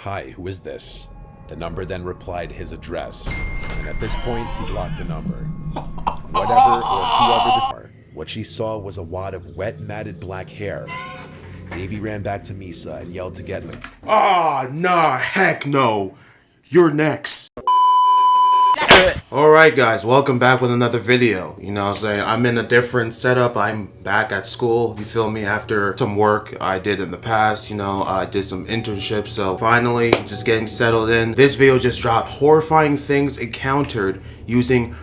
"Hi, who is this?" The number then replied his address, and at this point he blocked the number. Whatever or whoever this are, what she saw was a wad of wet, matted black hair. Davey ran back to Misa and yelled to get in the nah, heck no. You're next. Alright guys, welcome back with another video. You know what I'm saying? I'm in a different setup. I'm back at school, you feel me, after some work I did in the past. You know, I did some internships, so finally just getting settled in. This video just dropped. Horrifying things encountered using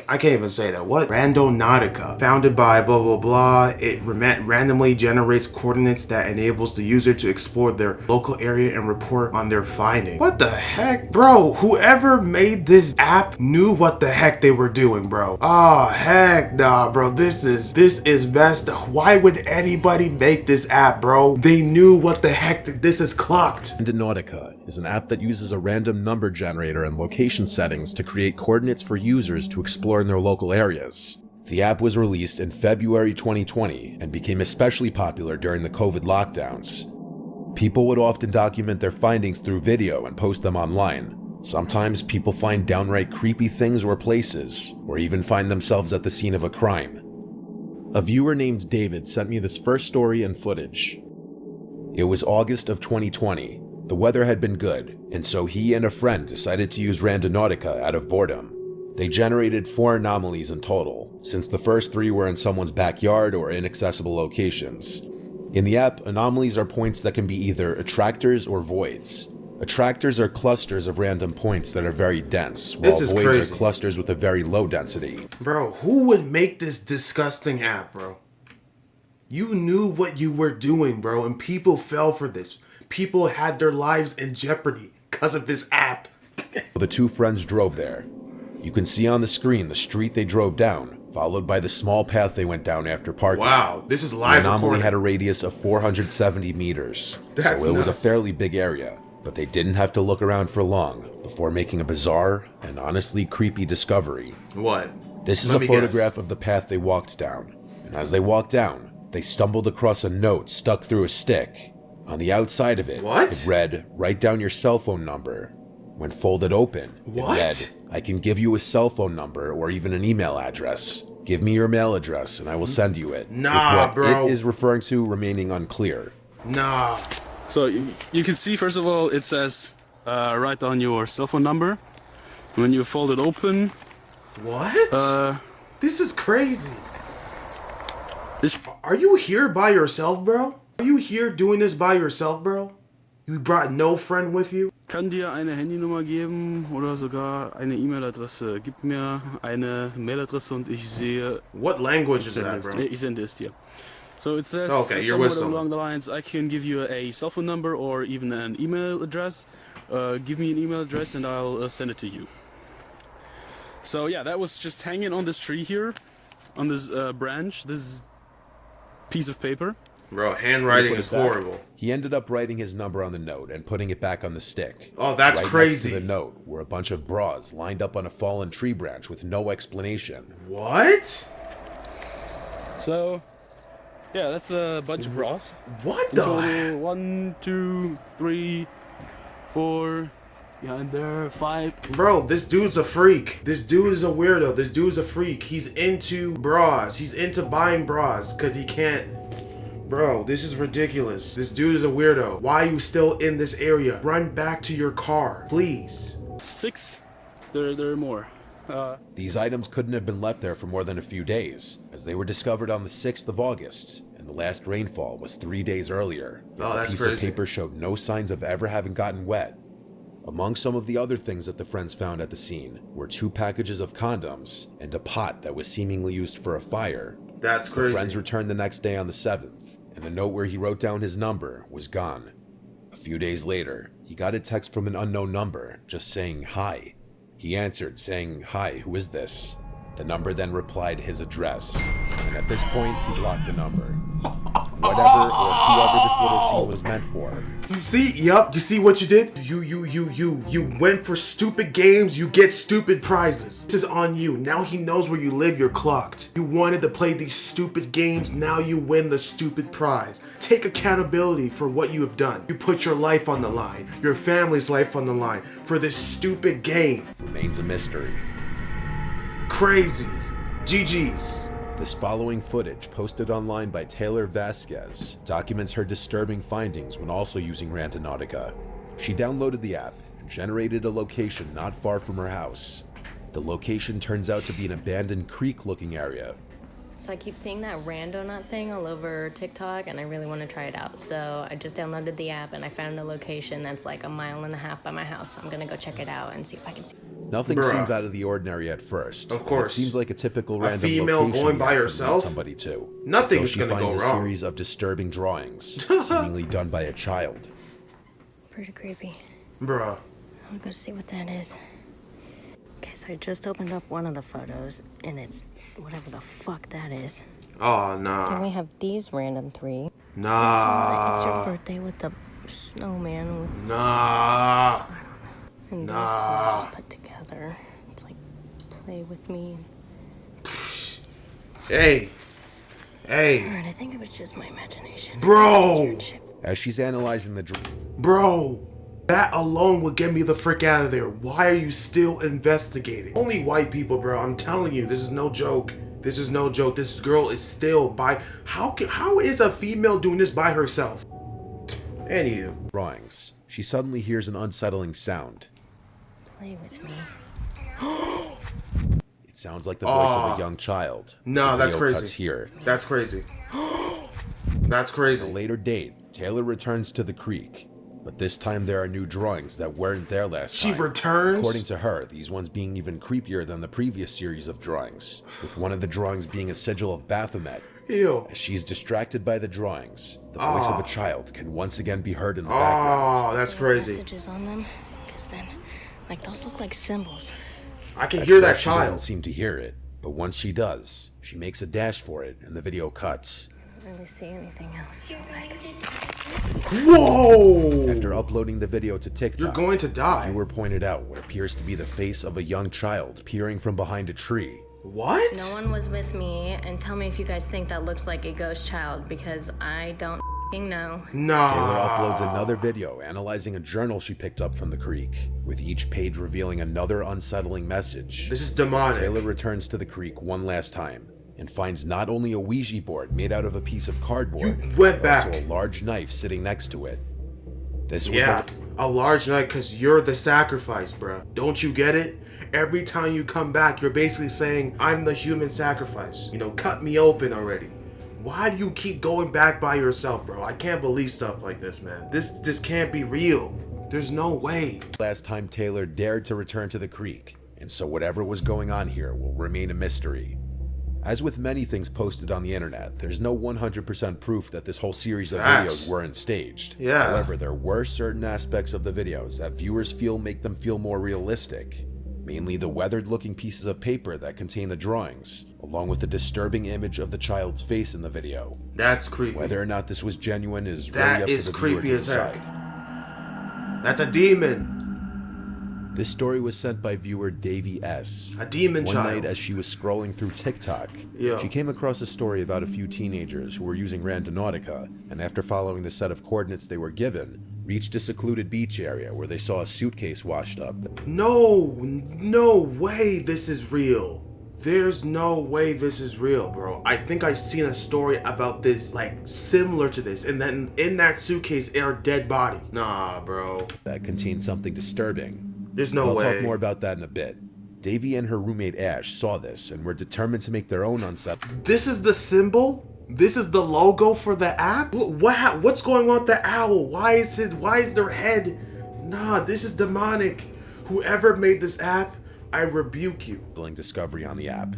I can't even say that. What? Randonautica. Founded by blah blah blah. It randomly generates coordinates that enables the user to explore their local area and report on their findings. What the heck? Bro, whoever made this app knew what the heck they were doing, bro. Oh, heck nah, bro. This is best. Why would anybody make this app, bro? They knew what the heck this is clocked. Randonautica is an app that uses a random number generator and location settings to create coordinates for users to explore in their local areas. The app was released in February 2020 and became especially popular during the COVID lockdowns. People would often document their findings through video and post them online. Sometimes people find downright creepy things or places, or even find themselves at the scene of a crime. A viewer named David sent me this first story and footage. It was August of 2020. The weather had been good, and so he and a friend decided to use Randonautica out of boredom. They generated 4 anomalies in total, since the first 3 were in someone's backyard or inaccessible locations. In the app, anomalies are points that can be either attractors or voids. Attractors are clusters of random points that are very dense, while voids crazy. are clusters with a very low density. Bro, who would make this disgusting app, bro? You knew what you were doing, bro, and people fell for this. People had their lives in jeopardy because of this app. The 2 friends drove there. You can see on the screen the street they drove down, followed by the small path they went down after parking. Wow, this is live The anomaly recording. had a radius of 470 meters, That's so it was a nuts. fairly big area, but they didn't have to look around for long before making a bizarre and honestly creepy discovery. What? This is Let a me photograph guess. of the path they walked down, and as they walked down, they stumbled across a note stuck through a stick. On the outside of it, What? it read, "Write down your cell phone number." When folded open, What? it read, "I can give you a cell phone number or even an email address. Give me your mail address and I will send you it." Nah, with what bro. it is referring to remaining unclear. Nah. So you can see, first of all, it says write down your cell phone number. When you fold it open, What? This is crazy. this, Are you here by yourself, bro? Are you here doing this by yourself, bro? You brought no friend with you? kann dir eine Handynummer geben oder sogar eine E-Mail-Adresse. Gib mir eine Mailadresse und ich sehe. What language is that, bro? Ich sende es dir. So it says Okay, you're with somewhat someone. along the lines, I can give you a cell phone number or even an email address. Give me an email address and I'll send it to you. So yeah, that was just hanging on this tree here, on this branch, this piece of paper. Bro, handwriting Put it is back. horrible. He ended up writing his number on the note and putting it back on the stick. Oh, that's right crazy. Next to the note were a bunch of bras lined up on a fallen tree branch with no explanation. What? So yeah, that's a bunch of bras. What In the? total, 1, 2, 3, 4, behind there, 5. Bro, this dude's a freak. This dude is a weirdo. This dude's a freak. He's into bras. He's into buying bras because he can't. Bro, this is ridiculous. This dude is a weirdo. Why are you still in this area? Run back to your car, please. 6. There are more. These items couldn't have been left there for more than a few days, as they were discovered on the 6th of August, and the last rainfall was 3 days earlier. Yet Oh, the that's piece crazy. of paper showed no signs of ever having gotten wet. Among some of the other things that the friends found at the scene were 2 packages of condoms and a pot that was seemingly used for a fire. That's The crazy. friends returned the next day on the 7th, and the note where he wrote down his number was gone. A few days later, he got a text from an unknown number just saying hi. He answered saying, "Hi, who is this?" The number then replied his address, and at this point he blocked the number. whatever or whoever this little scene was meant for. See, yup, you see what you did? You went for stupid games, you get stupid prizes. This is on you. Now he knows where you live, you're clocked. You wanted to play these stupid games, now you win the stupid prize. Take accountability for what you have done. You put your life on the line, your family's life on the line, for this stupid game. Remains a mystery. Crazy. GG's. This following footage, posted online by Taylor Vasquez, documents her disturbing findings when also using Randonautica. She downloaded the app and generated a location not far from her house. The location turns out to be an abandoned creek-looking area. So I keep seeing that Randonaut thing all over TikTok, and I really want to try it out. So I just downloaded the app, and I found a location that's like 1.5 miles by my house. So I'm gonna go check it out and see if I can see. Nothing seems out of the ordinary at first. Of course. It seems like a typical random female location going by you herself? somebody to. Nothing So is she gonna finds go a wrong. series of disturbing drawings, seemingly done by a child. Pretty creepy. Bruh. I'll go see what that is. Okay, so I just opened up one of the photos, and it's whatever the fuck that is. Oh, Then nah. we have these random three. This one's like it's your Nah. birthday with the snowman with, Nah. and these two Nah. are just put together. It's like play with me. Hey. Hey. Alright, I think it was just my imagination. Bro. As she's analyzing the Bro. That alone would get me the frick out of there. Why are you still investigating? Only white people, bro. I'm telling you, this is no joke. This is no joke. This girl is still by. How is a female doing this by herself? Anywho. drawings, she suddenly hears an unsettling sound. Play with me. It sounds like the voice of a young child. No, The that's video crazy. cuts here. That's crazy. That's At a crazy. later date, Taylor returns to the creek, but this time there are new drawings that weren't there last She time. returns? According to her, these ones being even creepier than the previous series of drawings, with one of the drawings being a sigil of Baphomet. Ew. As she's distracted by the drawings, the voice of a child can once again be heard in the background. Oh, that's crazy. Messages on them, because then, like, those look like symbols. I can At hear that first, she doesn't child. seem to hear it, but once she does, she makes a dash for it, and the video cuts. I don't really see anything else. So, like, Whoa! After uploading the video to TikTok, You're going to die. viewer pointed out what appears to be the face of a young child peering from behind a tree. What? no one was with me, and tell me if you guys think that looks like a ghost child, because I don't know. Nah. Taylor uploads another video analyzing a journal she picked up from the creek, with each page revealing another unsettling message. This is demonic. Taylor returns to the creek one last time and finds not only a Ouija board made out of a piece of cardboard, You went but also back. a large knife sitting next to it. This was Yeah, the a large night because you're the sacrifice, bruh. Don't you get it? Every time you come back, you're basically saying, I'm the human sacrifice. You know, cut me open already. Why do you keep going back by yourself, bro? I can't believe stuff like this, man. This can't be real. There's no way. last time Taylor dared to return to the creek, and so whatever was going on here will remain a mystery. As with many things posted on the internet, there's no 100% proof that this whole series of Facts. videos weren't staged. Yeah. However, there were certain aspects of the videos that viewers feel make them feel more realistic. Mainly the weathered-looking pieces of paper that contain the drawings, along with the disturbing image of the child's face in the video. That's creepy. Whether or not this was genuine is really That up is to the viewer creepy to as heck. decide. That's a demon. This story was sent by viewer Davey S. A demon One child. night as she was scrolling through TikTok, Yeah. she came across a story about a few teenagers who were using Randonautica, and after following the set of coordinates they were given, reached a secluded beach area where they saw a suitcase washed up. No way this is real. There's no way this is real, bro. I think I've seen a story about this, like, similar to this. And then in that suitcase are dead body. Nah, bro. That contained something disturbing. There's But no I'll way. talk more about that in a bit. Davey and her roommate Ash saw this and were determined to make their own unsettling. This is the symbol? This is the logo for the app? What's going on with the owl? Why is their head? Nah, this is demonic. Whoever made this app, I rebuke you. discovery on the app.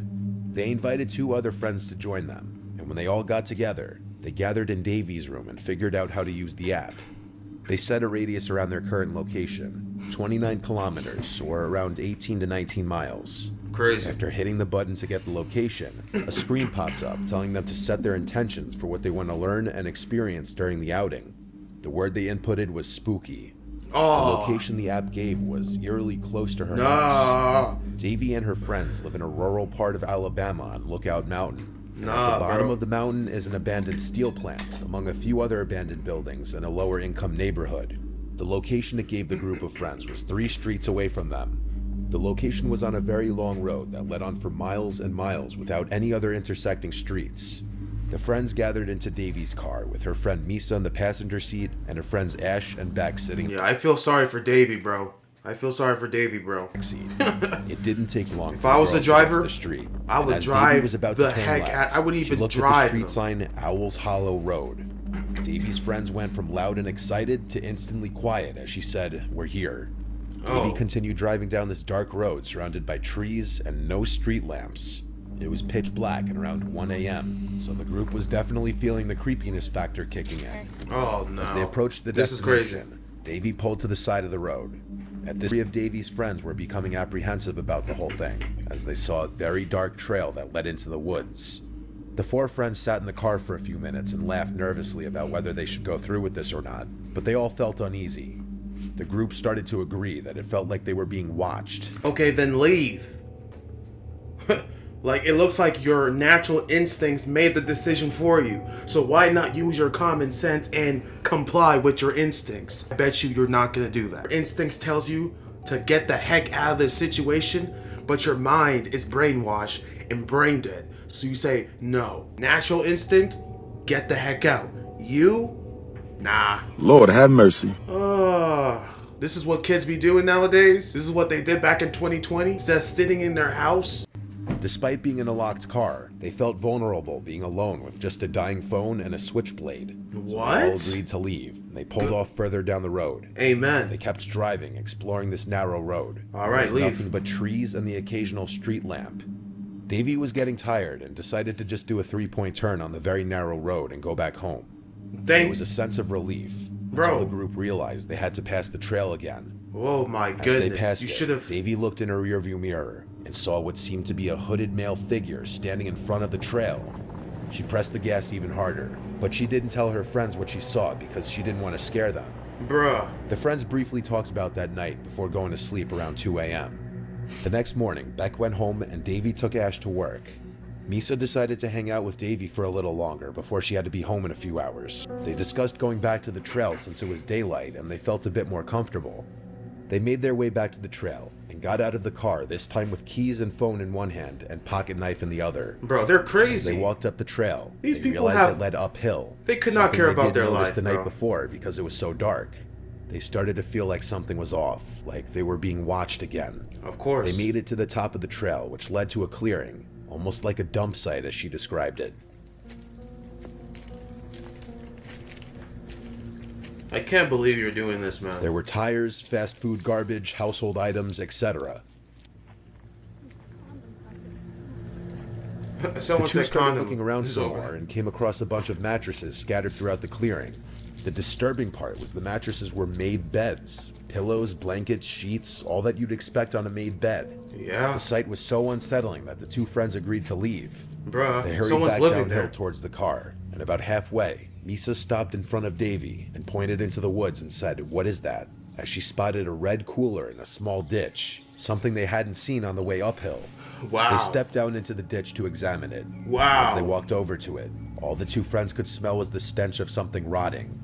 They invited 2 other friends to join them, and when they all got together, they gathered in Davey's room and figured out how to use the app. They set a radius around their current location, 29 kilometers, or around 18 to 19 miles. Crazy. After hitting the button to get the location, a screen popped up telling them to set their intentions for what they want to learn and experience during the outing. The word they inputted was spooky. Oh. The location the app gave was eerily close to her house. Davey and her friends live in a rural part of Alabama on Lookout Mountain. At the bottom of the mountain is an abandoned steel plant, among a few other abandoned buildings in a lower income neighborhood. The location it gave the group of friends was 3 streets away from them. The location was on a very long road that led on for miles and miles without any other intersecting streets. The friends gathered into Davey's car with her friend Misa in the passenger seat and her friends Ash and Beck sitting. Yeah, I feel sorry for Davey, bro. I feel sorry for Davey, bro. It didn't take long. If I was the driver, the street, I would drive the heck out. I wouldn't even drive. She looked at the street sign, Owl's Hollow Road. Davey's friends went from loud and excited to instantly quiet as she said, "We're here." Davey continued driving down this dark road surrounded by trees and no street lamps. It was pitch black at around 1 a.m., so the group was definitely feeling the creepiness factor kicking in. Oh no. As they approached the destination, Davey pulled to the side of the road. At this, 3 of Davey's friends were becoming apprehensive about the whole thing, as they saw a very dark trail that led into the woods. The 4 friends sat in the car for a few minutes and laughed nervously about whether they should go through with this or not, but they all felt uneasy. The group started to agree that it felt like they were being watched. Okay, then leave. Like, it looks like your natural instincts made the decision for you. So why not use your common sense and comply with your instincts? I bet you're not gonna do that. Your instincts tells you to get the heck out of this situation, but your mind is brainwashed and brain dead. So you say, no. Natural instinct, get the heck out. You? Nah. Lord have mercy. This is what kids be doing nowadays? This is what they did back in 2020? Instead of sitting in their house? Despite being in a locked car, they felt vulnerable being alone with just a dying phone and a switchblade. What? So they all agreed to leave, and they pulled off further down the road. Amen. They kept driving, exploring this narrow road. All right, leave. leave. Nothing but trees and the occasional street lamp. Davey was getting tired and decided to just do a 3-point turn on the very narrow road and go back home. There was a sense of relief until the group realized they had to pass the trail again. Oh my As goodness! they passed You should have. Davey looked in her rearview mirror and saw what seemed to be a hooded male figure standing in front of the trail. She pressed the gas even harder, but she didn't tell her friends what she saw because she didn't want to scare them. Bruh. The friends briefly talked about that night before going to sleep around 2 a.m. The next morning, Beck went home and Davey took Ash to work. Misa decided to hang out with Davey for a little longer before she had to be home in a few hours. They discussed going back to the trail since it was daylight and they felt a bit more comfortable. They made their way back to the trail and got out of the car, this time with keys and phone in one hand and pocket knife in the other. Bro, they're crazy. As they walked up the trail, These they people realized have... it led uphill. They could not care about their life, the bro. night before because it was so dark. They started to feel like something was off, like they were being watched again. Of course. They made it to the top of the trail, which led to a clearing, almost like a dump site as she described it. I can't believe you're doing this, man. There were tires, fast food garbage, household items, etc. Someone The two said started condom. looking around This is some over. more and came across a bunch of mattresses scattered throughout the clearing. The disturbing part was the mattresses were made beds. Pillows, blankets, sheets, all that you'd expect on a made bed. Yeah. The sight was so unsettling that the 2 friends agreed to leave. Bruh, They hurried someone's back living downhill there. towards the car, and about halfway, Misa stopped in front of Davey and pointed into the woods and said, "What is that?" as she spotted a red cooler in a small ditch, something they hadn't seen on the way uphill. Wow. They stepped down into the ditch to examine it. Wow. As they walked over to it, all the 2 friends could smell was the stench of something rotting.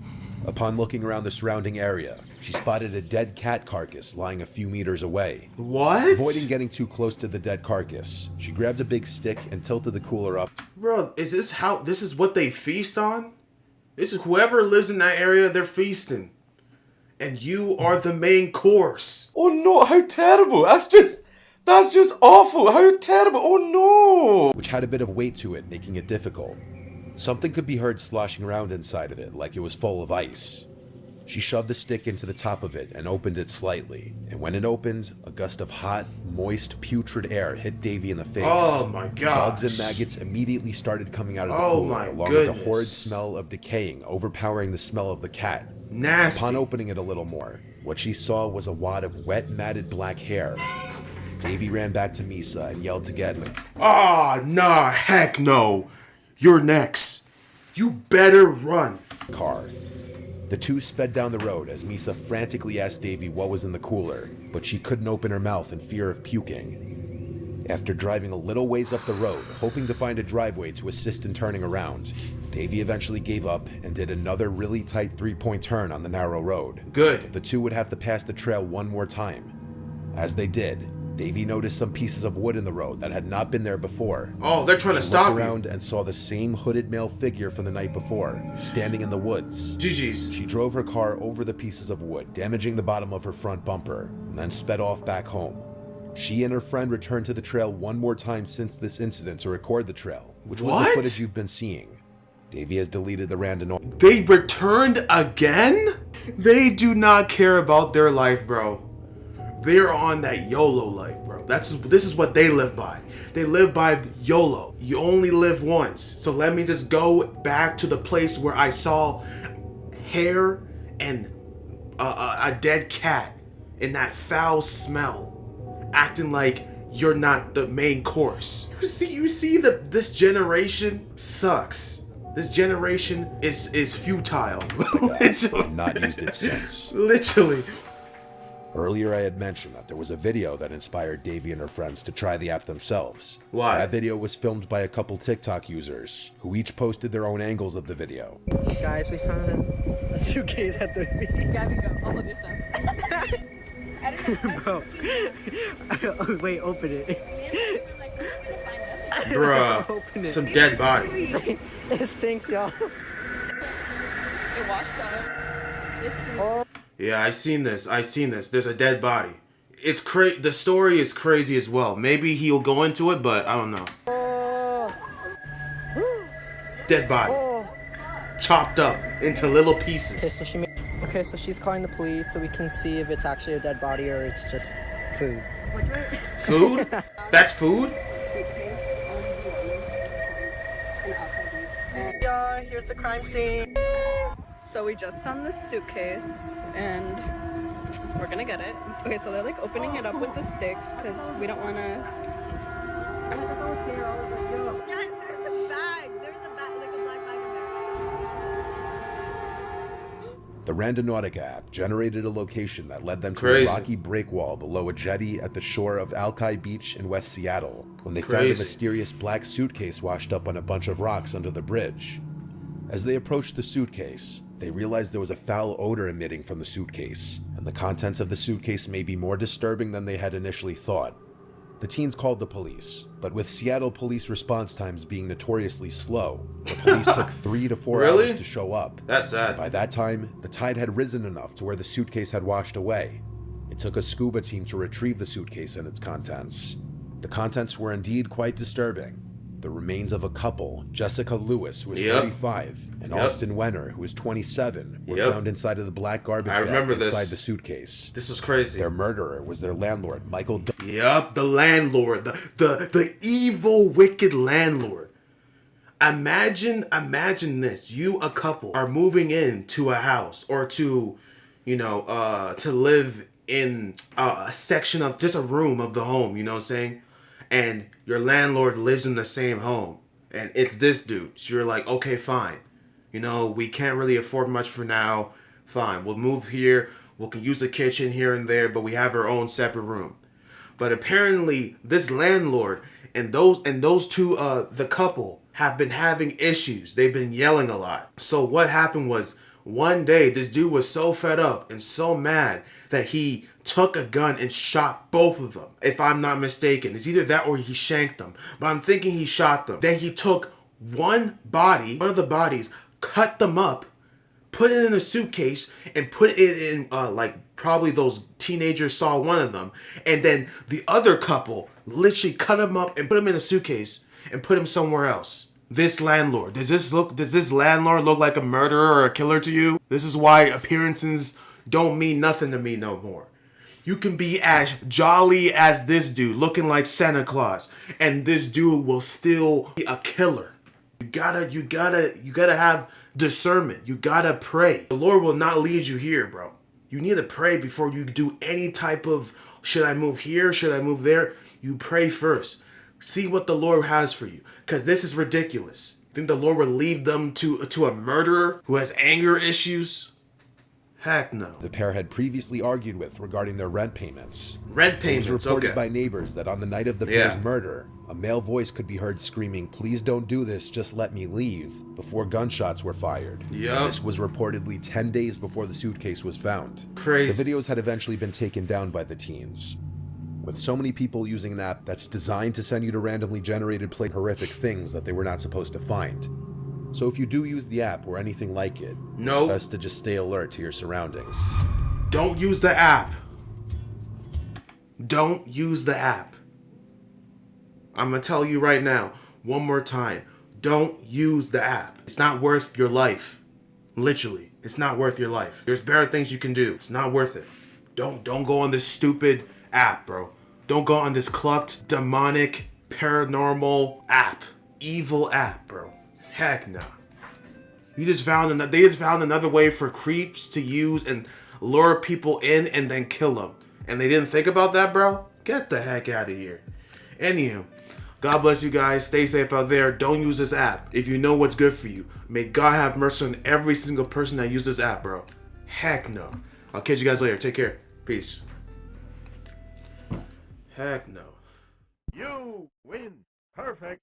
Upon looking around the surrounding area, she spotted a dead cat carcass lying a few meters away. What? Avoiding getting too close to the dead carcass, she grabbed a big stick and tilted the cooler up. Bro, is this how... This is what they feast on? This is whoever lives in that area, they're feasting. And you are the main course. Oh no, how terrible. That's just awful. How terrible. Oh no. Which had a bit of weight to it, making it difficult. Something could be heard sloshing around inside of it, like it was full of ice. She shoved the stick into the top of it and opened it slightly, and when it opened, a gust of hot, moist, putrid air hit Davey in the face. Oh my god. Bugs and maggots immediately started coming out of the Oh cooler, my along with goodness. a horrid smell of decaying, overpowering the smell of the cat. Nasty. Upon opening it a little more, what she saw was a wad of wet, matted black hair. Davey ran back to Misa and yelled to get him. Ah, nah, heck no. You're next. You better run. Car. The two sped down the road as Misa frantically asked Davey what was in the cooler, but she couldn't open her mouth in fear of puking. After driving a little ways up the road, hoping to find a driveway to assist in turning around, Davey eventually gave up and did another really tight 3-point turn on the narrow road. Good. The two would have to pass the trail one more time. As they did, Davey noticed some pieces of wood in the road that had not been there before. Oh, they're trying to stop She looked you. around and saw the same hooded male figure from the night before, standing in the woods. GG's. She drove her car over the pieces of wood, damaging the bottom of her front bumper, and then sped off back home. She and her friend returned to the trail one more time since this incident to record the trail, which was the footage you've been seeing. Davey has deleted the Randonautica. They returned again? They do not care about their life, bro. They're on that YOLO life, bro. This is what they live by. They live by YOLO. You only live once. So let me just go back to the place where I saw hair and a dead cat in that foul smell, acting like you're not the main course. You see that this generation sucks. This generation is futile. Literally. Not used it since. Literally. Earlier I had mentioned that there was a video that inspired Davey and her friends to try the app themselves. Why? That video was filmed by a couple TikTok users, who each posted their own angles of the video. Guys, we found a suitcase at the Gabby, go. I'll hold your stuff. I don't know. Bro. Wait, open it. Bruh. Open it. Some dead body. It stinks, y'all. It washed out. It's Yeah, I seen this. There's a dead body. It's the story is crazy as well. Maybe he'll go into it, but I don't know. Dead body. Chopped up into little Okay, pieces. so she's calling the police so we can see if it's actually a dead body or it's just food. Food? That's food? suitcase on the beach. Yeah, here's the crime scene. So we just found this suitcase and we're gonna get it. Okay, so they're like opening it up with the sticks because we don't want to. Yes, there's a bag. There's a bag, like a black bag in there. The Randonautica app generated a location that led them to Crazy. a rocky break wall below a jetty at the shore of Alki Beach in West Seattle, when they found a Crazy. mysterious black suitcase washed up on a bunch of rocks under the bridge. As they approached the suitcase, they realized there was a foul odor emitting from the suitcase, and the contents of the suitcase may be more disturbing than they had initially thought. The teens called the police, but with Seattle police response times being notoriously slow, the police took 3 to 4 Really? hours to show up. That's sad. By that time, the tide had risen enough to where the suitcase had washed away. It took a scuba team to retrieve the suitcase and its contents. The contents were indeed quite disturbing. The remains of a couple, Jessica Lewis, who was 35, and Austin Wenner, who was 27, were found inside of the black garbage bag inside the suitcase. This was crazy. Their murderer was their landlord, Michael Yup, the landlord. The evil, wicked landlord. Imagine this. You, a couple, are moving into a house or to live in a section of just a room of the home, you know what I'm saying? And your landlord lives in the same home. And it's this dude. So you're like, okay, fine. We can't really afford much for now. Fine, we'll move here. We can use the kitchen here and there, but we have our own separate room. But apparently, this landlord and those two, the couple, have been having issues. They've been yelling a lot. So what happened was, one day, this dude was so fed up and so mad that he took a gun and shot both of them, if I'm not mistaken. It's either that or he shanked them. But I'm thinking he shot them. Then he took one of the bodies, cut them up, put it in a suitcase, and put it in, probably those teenagers saw one of them. And then the other couple literally cut him up and put him in a suitcase and put him somewhere else. This landlord, does this landlord look like a murderer or a killer to you? This is why appearances don't mean nothing to me no more. You can be as jolly as this dude, looking like Santa Claus, and this dude will still be a killer. You gotta have discernment. You gotta pray. The Lord will not lead you here, bro. You need to pray before you do any type of should I move here? Should I move there? You pray first. See what the Lord has for you. Because this is ridiculous. Think the Lord would leave them to a murderer who has anger issues? Heck no. The pair had previously argued with regarding their rent payments. Rent payments, It was reported okay. by neighbors that on the night of the pair's murder, a male voice could be heard screaming, "Please don't do this, just let me leave," before gunshots were fired. Yep. This was reportedly 10 days before the suitcase was found. Crazy. The videos had eventually been taken down by the teens. With so many people using an app that's designed to send you to randomly generated horrific things that they were not supposed to find. So if you do use the app or anything like it, it's best to just stay alert to your surroundings. Don't use the app. Don't use the app. I'm gonna tell you right now, one more time. Don't use the app. It's not worth your life. Literally, it's not worth your life. There's better things you can do. It's not worth it. Don't go on this stupid app, bro. Don't go on this corrupt, demonic, paranormal app. Evil app, bro. Heck no. They just found another way for creeps to use and lure people in and then kill them. And they didn't think about that, bro? Get the heck out of here. Anywho, God bless you guys. Stay safe out there. Don't use this app if you know what's good for you. May God have mercy on every single person that uses this app, bro. Heck no. I'll catch you guys later. Take care. Peace. Heck no. You win. Perfect.